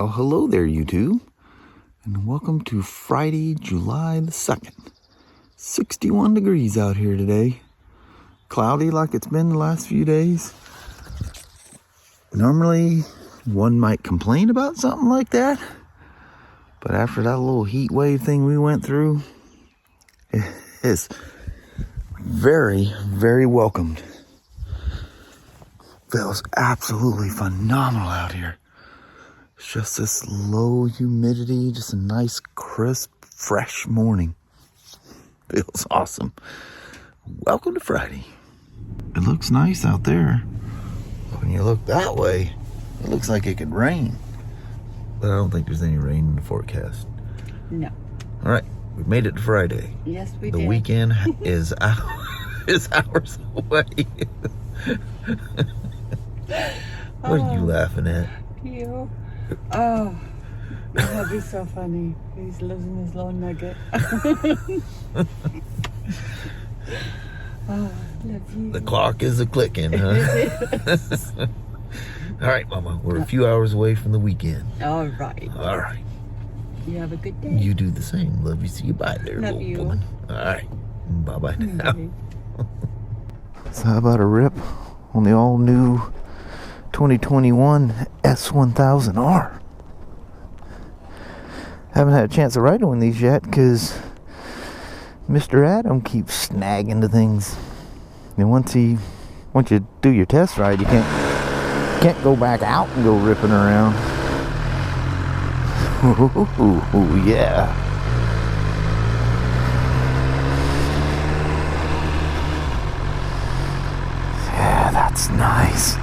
Well, hello there, YouTube, and welcome to Friday, July the 2nd. 61 degrees out here today. Cloudy like it's been the last few days. Normally, one might complain about something like that, but after that little heat wave thing we went through, it's very, very welcomed. Feels absolutely phenomenal out here. It's just this low humidity, just a nice, crisp, fresh morning. Feels awesome. Welcome to Friday. It looks nice out there. When you look that way, it looks like it could rain. But I don't think there's any rain in the forecast. No. All right, we've made it to Friday. Yes, we did. The weekend is hours away. What are you laughing at? You. Oh, that'd be so funny. He's losing his little nugget. Oh, love you. The clock is a-clicking, huh? All right, Mama, we're a few hours away from the weekend. All right. All right. You have a good day. You do the same. Love you. See you. Bye there, Love little you. woman. All right. Bye-bye now. Bye. So how about a rip on the all-new 2021 S1000R? Haven't had a chance to ride one of these yet because Mr. Adam keeps snagging to things. And once you do your test ride, you can't go back out and go ripping around. Ooh, yeah. Yeah, that's nice.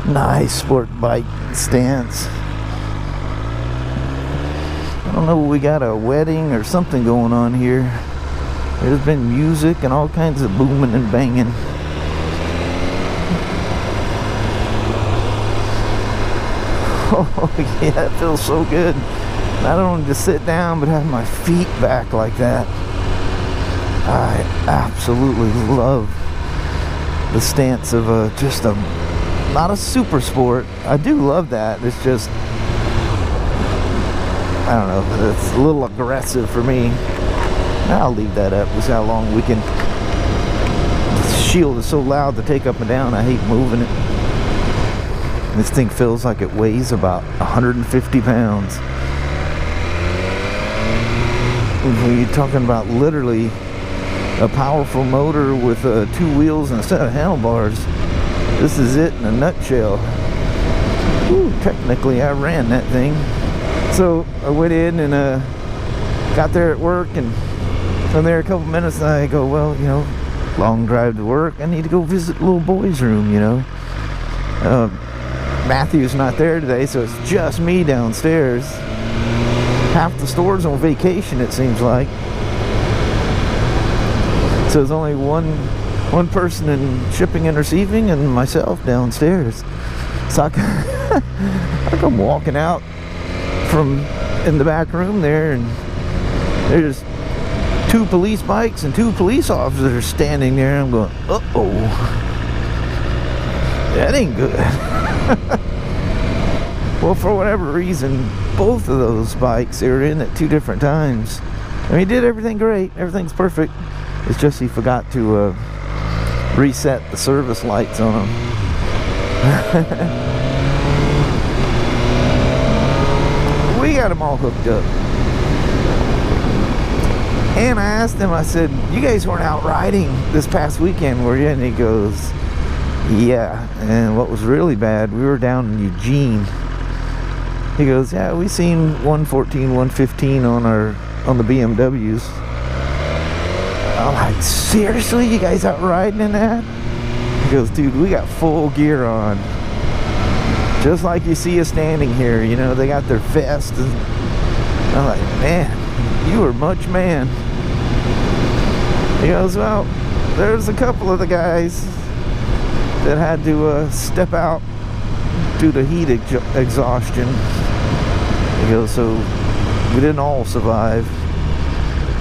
Nice sport bike stance. I don't know, we got a wedding or something going on here. There's been music and all kinds of booming and banging. Oh yeah, it feels so good. Not only to sit down, but have my feet back like that. I absolutely love the stance of not a super sport. I do love that. It's just, I don't know, it's a little aggressive for me. I'll leave that up. We'll see how long we can. The shield is so loud to take up and down. I hate moving it. This thing feels like it weighs about 150 pounds. When you're talking about literally a powerful motor with 2 wheels and a set of handlebars, this is it in a nutshell. Ooh, technically I ran that thing. So I went in and got there at work, and from there a couple minutes and I go, well, you know, long drive to work, I need to go visit the little boy's room, you know. Matthew's not there today, so it's just me downstairs. Half the store's on vacation, it seems like. So there's only one person in shipping and receiving and myself downstairs. So I come walking out from in the back room there, and there's 2 police bikes and 2 police officers are standing there, and I'm going, uh-oh, that ain't good. Well, for whatever reason, both of those bikes, they were in at 2 different times. I mean, he did everything great, everything's perfect. It's just he forgot to reset the service lights on them. We got them all hooked up. And I asked him, I said, you guys weren't out riding this past weekend, were you? And he goes, yeah. And what was really bad, we were down in Eugene. He goes, yeah, we seen 114, 115 on the BMWs. I'm like, seriously? You guys out riding in that? He goes, dude, we got full gear on. Just like you see us standing here, you know, they got their vest. And I'm like, man, you are much man. He goes, well, there's a couple of the guys that had to step out due to heat exhaustion. He goes, so we didn't all survive.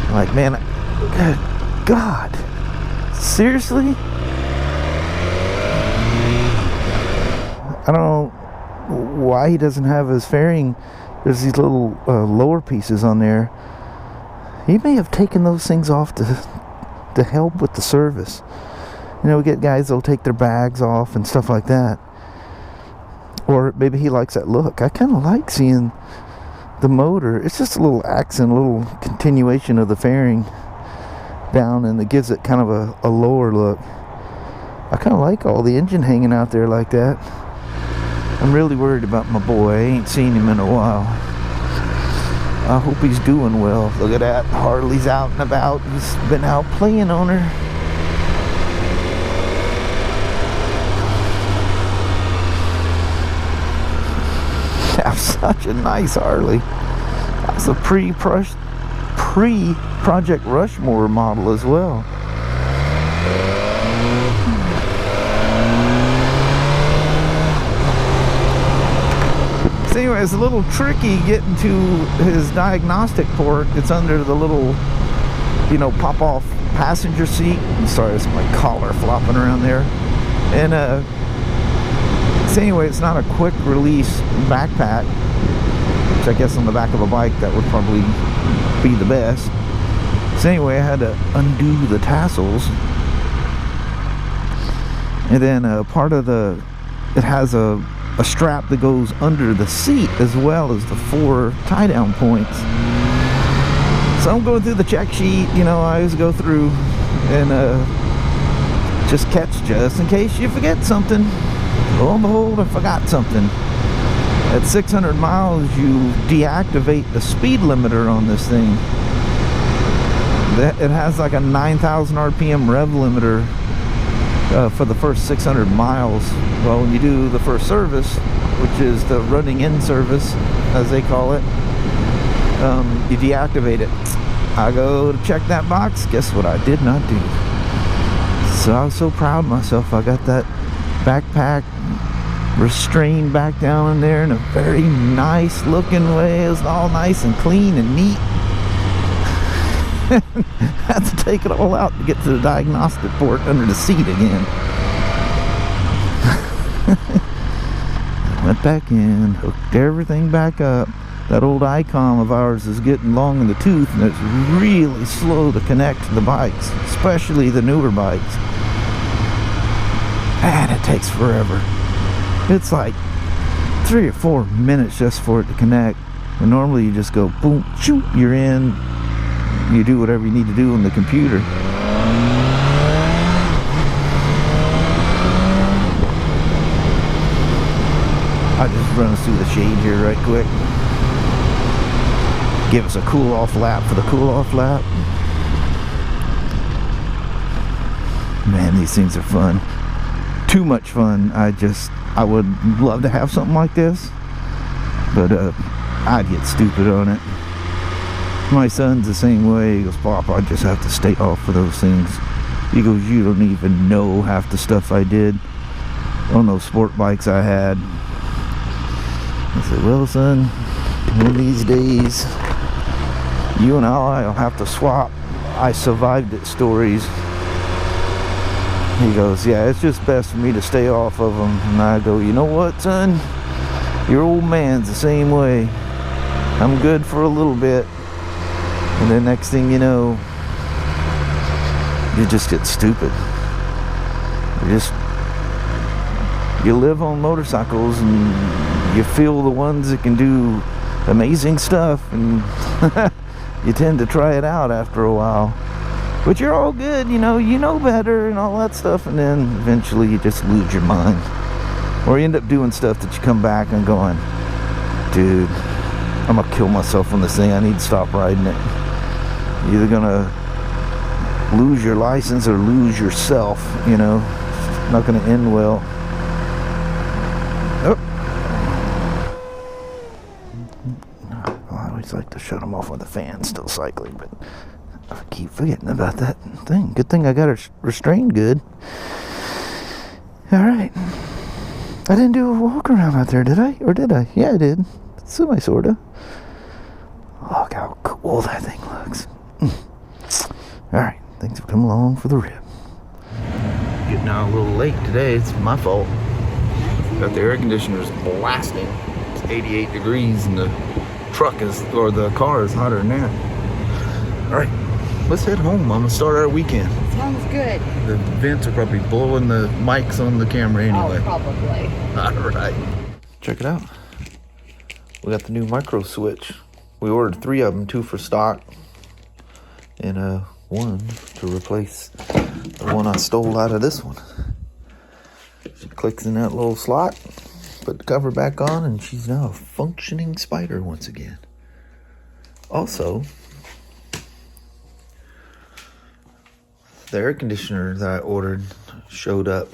I'm like, man, good God, seriously? I don't know why he doesn't have his fairing there's these little lower pieces on there. He may have taken those things off to help with the service. You know, we get guys that'll take their bags off and stuff like that. Or maybe he likes that look. I kind of like seeing the motor. It's just a little accent, a little continuation of the fairing down, and it gives it kind of a lower look. I kind of like all the engine hanging out there like that. I'm really worried about my boy. I ain't seen him in a while. I hope he's doing well. Look at that. Harley's out and about. He's been out playing on her. That's such a nice Harley. That's a pre-Project Rushmore model as well. So anyway, it's a little tricky getting to his diagnostic port. It's under the little, you know, pop-off passenger seat. I'm sorry, it's my collar flopping around there. And so anyway, it's not a quick release backpack, which I guess on the back of a bike that would probably be the best. So anyway, I had to undo the tassels, and then part of it has a strap that goes under the seat as well as the 4 tie-down points. So I'm going through the check sheet, you know, I always go through and just catch just in case you forget something. Lo and behold, I forgot something. At 600 miles, you deactivate the speed limiter on this thing. It has like a 9,000 RPM rev limiter for the first 600 miles. Well, when you do the first service, which is the running in service, as they call it, you deactivate it. I go to check that box. Guess what I did not do? So I was so proud of myself. I got that backpack restrained back down in there in a very nice looking way. It was all nice and clean and neat. Had to take it all out to get to the diagnostic port under the seat again. Went back in, hooked everything back up. That old icon of ours is getting long in the tooth, and it's really slow to connect to the bikes, especially the newer bikes. And it takes forever. It's like 3 or 4 minutes just for it to connect. And normally you just go boom, shoot, you're in. You do whatever you need to do on the computer. I just run us through the shade here right quick. Give us a cool off lap for the cool off lap. Man, these things are fun. Too much fun. I would love to have something like this, but I'd get stupid on it. My son's the same way. He goes, Pop, I just have to stay off of those things. He goes, you don't even know half the stuff I did on those sport bikes I had. I said, well, son, one of these days you and I'll have to swap I survived it stories. He goes, yeah, it's just best for me to stay off of them. And I go, you know what, son? Your old man's the same way. I'm good for a little bit, and then next thing you know, you just get stupid. You live on motorcycles and you feel the ones that can do amazing stuff, and you tend to try it out after a while. But you're all good, you know better and all that stuff, and then eventually you just lose your mind. Or you end up doing stuff that you come back and going, dude, I'm gonna kill myself on this thing. I need to stop riding it. You're either gonna lose your license or lose yourself, you know. It's not gonna end well. Oh. I always like to shut them off when the fan's still cycling, but I keep forgetting about that thing. Good thing I got it restrained good. Alright. I didn't do a walk around out there, did I? Or did I? Yeah, I did. Sorta. Look how cool that thing looks. Alright, things have come along for the rib. Getting out a little late today. It's my fault. Got the air conditioners blasting. It's 88 degrees in the truck is, or the car is hotter than that. All right, let's head home. I'm gonna start our weekend. Sounds good. The vents are probably blowing the mics on the camera anyway. Oh, probably. All right. Check it out. We got the new micro switch. We ordered 3 of them, 2 for stock, and 1 to replace the one I stole out of this one. She clicks in that little slot, put the cover back on, and she's now a functioning spider once again. Also, the air conditioner that I ordered showed up.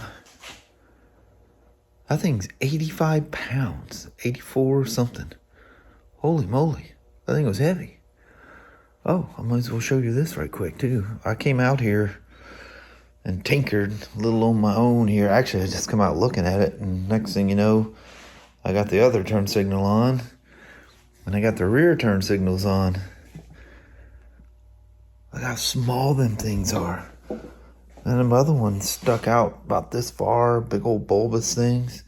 That thing's 85 pounds, 84 or something. Holy moly, that thing was heavy. Oh, I might as well show you this right quick too. I came out here and tinkered a little on my own here. Actually, I just come out looking at it, and next thing you know, I got the other turn signal on, and I got the rear turn signals on. Look how small them things are. And them other ones stuck out about this far, big old bulbous things.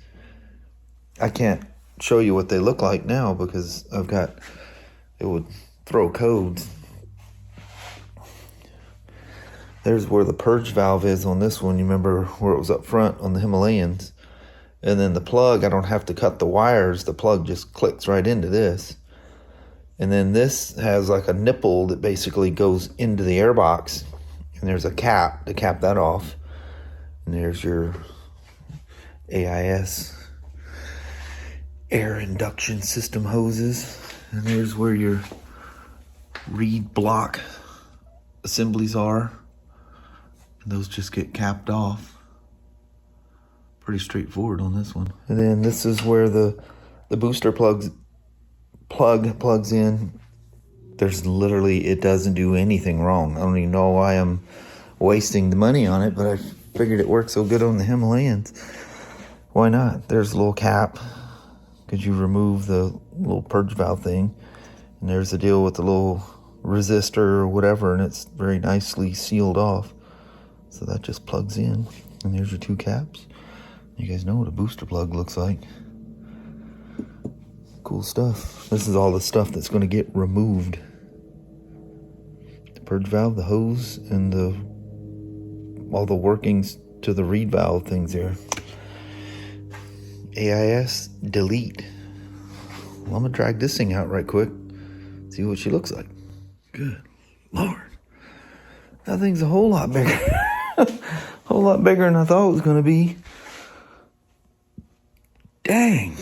I can't show you what they look like now because it would throw codes. There's where the purge valve is on this one. You remember where it was up front on the Himalayans. And then the plug, I don't have to cut the wires. The plug just clicks right into this. And then this has like a nipple that basically goes into the airbox. And there's a cap to cap that off. And there's your AIS air induction system hoses. And there's where your reed block assemblies are. And those just get capped off. Pretty straightforward on this one. And then this is where the booster plug plugs in. There's literally, it doesn't do anything wrong. I don't even know why I'm wasting the money on it, but I figured it worked so good on the Himalayans. Why not? There's a little cap. Could you remove the little purge valve thing? And there's the deal with the little resistor or whatever, and it's very nicely sealed off. So that just plugs in. And there's your 2 caps. You guys know what a booster plug looks like. Cool stuff. This is all the stuff that's going to get removed. The purge valve, the hose, and all the workings to the reed valve things there. AIS delete. Well, I'm going to drag this thing out right quick. See what she looks like. Good Lord. That thing's a whole lot bigger. A whole lot bigger than I thought it was going to be. Dang.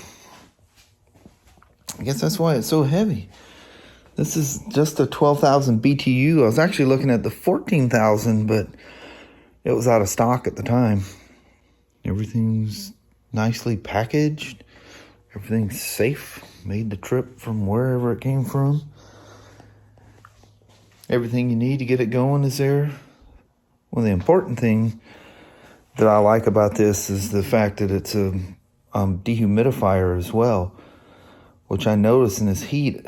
I guess that's why it's so heavy. This is just a 12,000 BTU. I was actually looking at the 14,000, but it was out of stock at the time. Everything's nicely packaged. Everything's safe. Made the trip from wherever it came from. Everything you need to get it going is there. Well, the important thing that I like about this is the fact that it's a dehumidifier as well, which I noticed in this heat.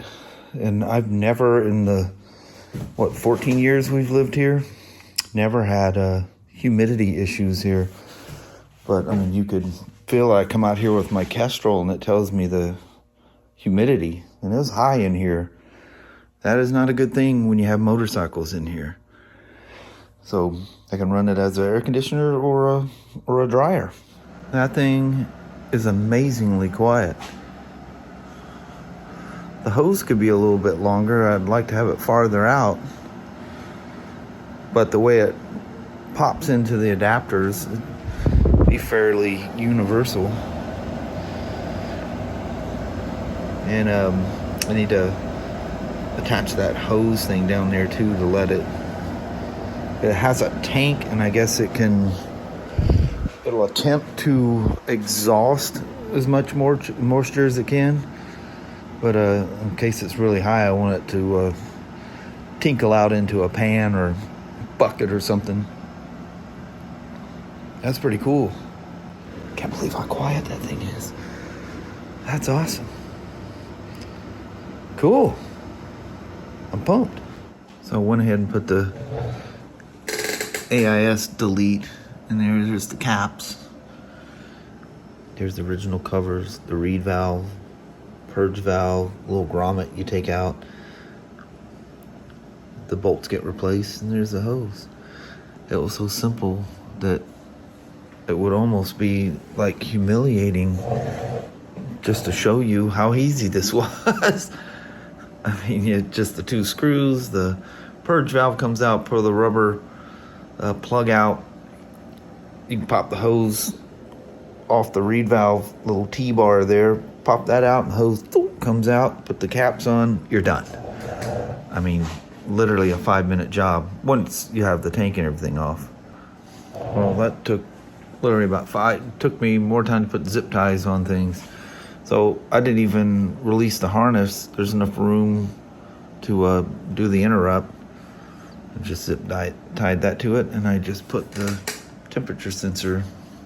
And I've never, in the 14 years we've lived here, never had humidity issues here. But I mean, you could feel I come out here with my Kestrel and it tells me the humidity, and it was high in here. That is not a good thing when you have motorcycles in here. So I can run it as an air conditioner or a dryer. That thing is amazingly quiet. The hose could be a little bit longer. I'd like to have it farther out. But the way it pops into the adapters, it'd be fairly universal. And I need to attach that hose thing down there too to let it. It has a tank, and I guess it'll attempt to exhaust as much moisture as it can. But in case it's really high, I want it to tinkle out into a pan or bucket or something. That's pretty cool. Can't believe how quiet that thing is. That's awesome. Cool. I'm pumped. So I went ahead and put the AIS delete, and there's the caps. There's the original covers, the reed valve, purge valve, little grommet you take out. The bolts get replaced, and there's the hose. It was so simple that it would almost be like humiliating just to show you how easy this was. I mean, just the 2 screws, the purge valve comes out, pull the rubber plug out. You can pop the hose off the reed valve, little T-bar there, pop that out, and the hose comes out, put the caps on, you're done. I mean, literally a 5-minute job once you have the tank and everything off. Well, that took literally about 5. It took me more time to put zip ties on things. So I didn't even release the harness. There's enough room to do the interrupt. I just tied that to it, and I just put the temperature sensor,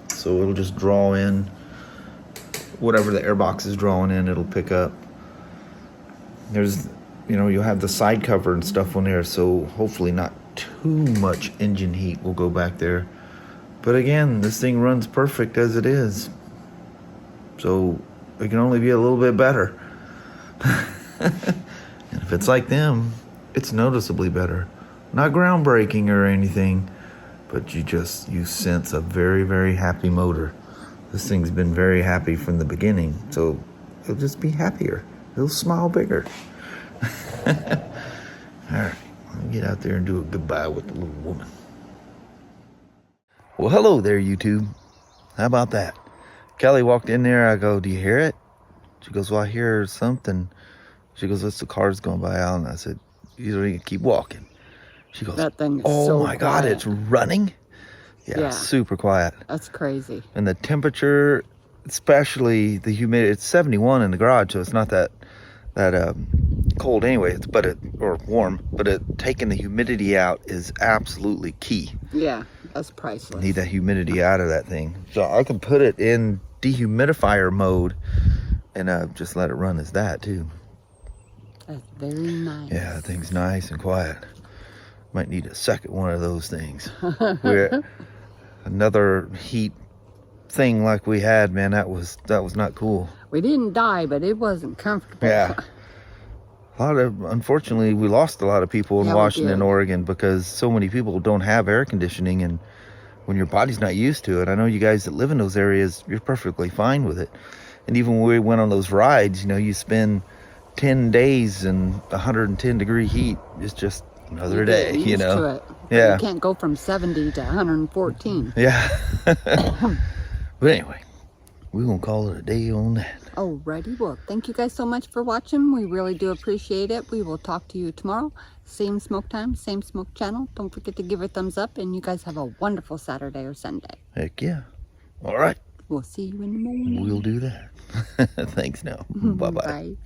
so it'll just draw in whatever the airbox is drawing in, it'll pick up. There's, you'll have the side cover and stuff on there, so hopefully not too much engine heat will go back there. But again, this thing runs perfect as it is, so it can only be a little bit better. And if it's like them, it's noticeably better. Not groundbreaking or anything, but you sense a very, very happy motor. This thing's been very happy from the beginning, so it'll just be happier. It'll smile bigger. All right, let me get out there and do a goodbye with the little woman. Well, hello there, YouTube. How about that? Kelly walked in there. I go, do you hear it? She goes, well, I hear something. She goes, that's the cars going by out. And I said, you don't need to keep walking. She goes, that thing is oh so my God, quiet. it's running? Yeah, super quiet. That's crazy. And the temperature, especially the humidity, it's 71 in the garage, so it's not that cold anyway, or warm, but taking the humidity out is absolutely key. Yeah, that's priceless. Need that humidity out of that thing. So I can put it in dehumidifier mode and just let it run as that too. That's very nice. Yeah, that thing's nice and quiet. Might need a second one of those things. We're another heat thing like we had, man, that was not cool. We didn't die, but it wasn't comfortable. Yeah. Unfortunately, we lost a lot of people in Washington, Oregon, because so many people don't have air conditioning, and when your body's not used to it, I know you guys that live in those areas, you're perfectly fine with it. And even when we went on those rides, you spend 10 days in 110 degree heat. It's just another day, used to it. Yeah. You can't go from 70 to 114. Yeah. But anyway, we're going to call it a day on that. Alrighty, well, thank you guys so much for watching. We really do appreciate it. We will talk to you tomorrow. Same smoke time, same smoke channel. Don't forget to give it a thumbs up, and you guys have a wonderful Saturday or Sunday. Heck yeah. All right. We'll see you in the morning. We'll do that. Thanks now. Bye-bye. Bye.